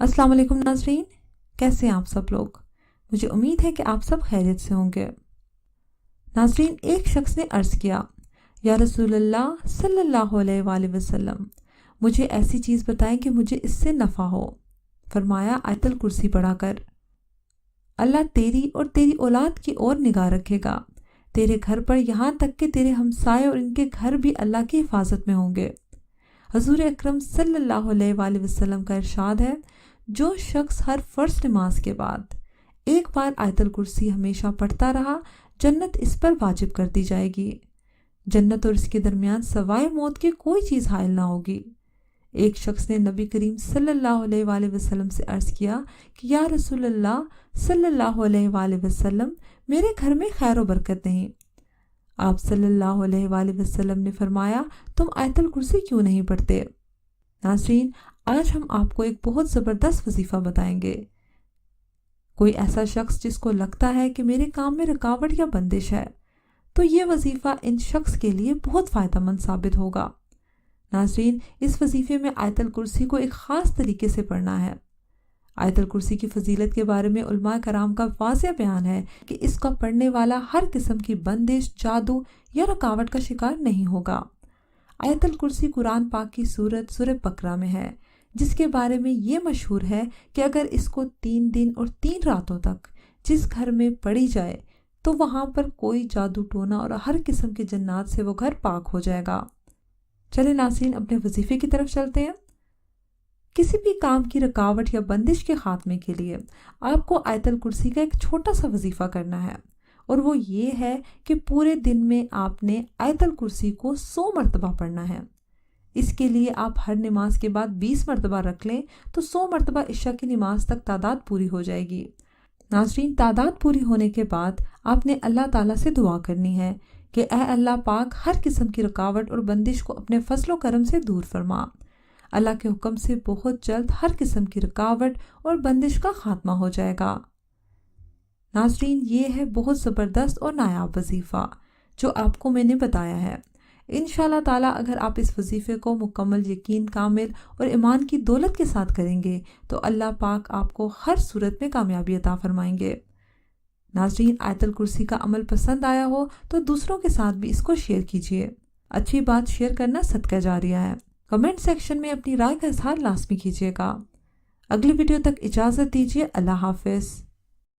अस्सलाम वालेकुम नाज़रीन, कैसे हैं आप सब लोग। मुझे उम्मीद है कि आप सब खैरियत से होंगे। नाज़रीन, एक शख्स ने अर्ज़ किया, या रसूलल्लाह सल्लल्लाहु अलैहि वसल्लम, मुझे ऐसी चीज़ बताएं कि मुझे इससे नफ़ा हो। फरमाया, आयतल कुर्सी पढ़ा कर। अल्लाह तेरी और तेरी औलाद की ओर निगाह रखेगा, तेरे घर पर, यहाँ तक कि तेरे हमसाए और इनके घर भी अल्लाह की हिफाजत में होंगे। हजूर अकरम सल्लल्लाहु अलैहि वसल्लम का इरशाद है, जो शख्स हर फ़र्ज नमाज के बाद एक बार आयतल कुर्सी हमेशा पढ़ता रहा, जन्नत इस पर वाजिब कर दी जाएगी। जन्नत और इसके दरमियान सवाए मौत की कोई चीज़ हायल ना होगी। एक शख्स ने नबी करीम सल्लल्लाहु अलैहि वसल्लम से अर्ज़ किया कि या रसूलल्लाह सल्लल्लाहु अलैहि वसल्लम, मेरे घर में खैर व बरकत नहीं। आप सल्लल्लाहु अलैहि वसल्लम ने फरमाया, तुम आयतल कुर्सी क्यों नहीं पढ़ते। नाज़रीन, आज हम आपको एक बहुत ज़बरदस्त वजीफ़ा बताएंगे। कोई ऐसा शख्स जिसको लगता है कि मेरे काम में रुकावट या बंदिश है, तो ये वजीफ़ा इन शख्स के लिए बहुत फ़ायदेमंद साबित होगा। नाज़रीन, इस वजीफ़े में आयतल कुर्सी को एक ख़ास तरीके से पढ़ना है। आयतल कुर्सी की फजीलत के बारे में उलमा कराम का वाज़ेह बयान है कि इसका पढ़ने वाला हर किस्म की बंदिश, जादू या रुकावट का शिकार नहीं होगा। आयतल कुर्सी कुरान पाक की सूरह बकरा में है, जिसके बारे में ये मशहूर है कि अगर इसको 3 दिन और 3 रातों तक जिस घर में पढ़ी जाए तो वहाँ पर कोई जादू टोना और हर किस्म के जन्नात से वो घर पाक हो जाएगा। चले नाज़रीन, अपने वजीफ़े की तरफ चलते हैं। किसी भी काम की रुकावट या बंदिश के खात्मे के लिए आपको आयतल कुर्सी का एक छोटा सा वजीफ़ा करना है, और वो ये है कि पूरे दिन में आपने आयतल कुर्सी को 100 मरतबा पढ़ना है। इसके लिए आप हर नमाज के बाद 20 मरतबा रख लें तो 100 मरतबा इशा की नमाज तक तादाद पूरी हो जाएगी। नाज़रीन, तादाद पूरी होने के बाद आपने अल्लाह ताला से दुआ करनी है कि ऐ अल्लाह पाक, हर किस्म की रुकावट और बंदिश को अपने फजलो करम से दूर फरमा। अल्लाह के हुक्म से बहुत जल्द हर किस्म की रुकावट और बंदिश का खात्मा हो जाएगा। नाज़रीन, ये है बहुत ज़बरदस्त और नायाब वजीफ़ा जो आपको मैंने बताया है। इंशाअल्लाह ताला अगर आप इस वजीफ़े को मुकम्मल यकीन, कामिल और ईमान की दौलत के साथ करेंगे तो अल्लाह पाक आपको हर सूरत में कामयाबी अता फरमाएंगे। नाज़रीन, आयतल कुर्सी का अमल पसंद आया हो तो दूसरों के साथ भी इसको शेयर कीजिए। अच्छी बात शेयर करना सदका जारिया है। कमेंट सेक्शन में अपनी राय का इजहार लाजमी कीजिएगा। अगली वीडियो तक इजाज़त दीजिए। अल्लाह हाफ़िज़।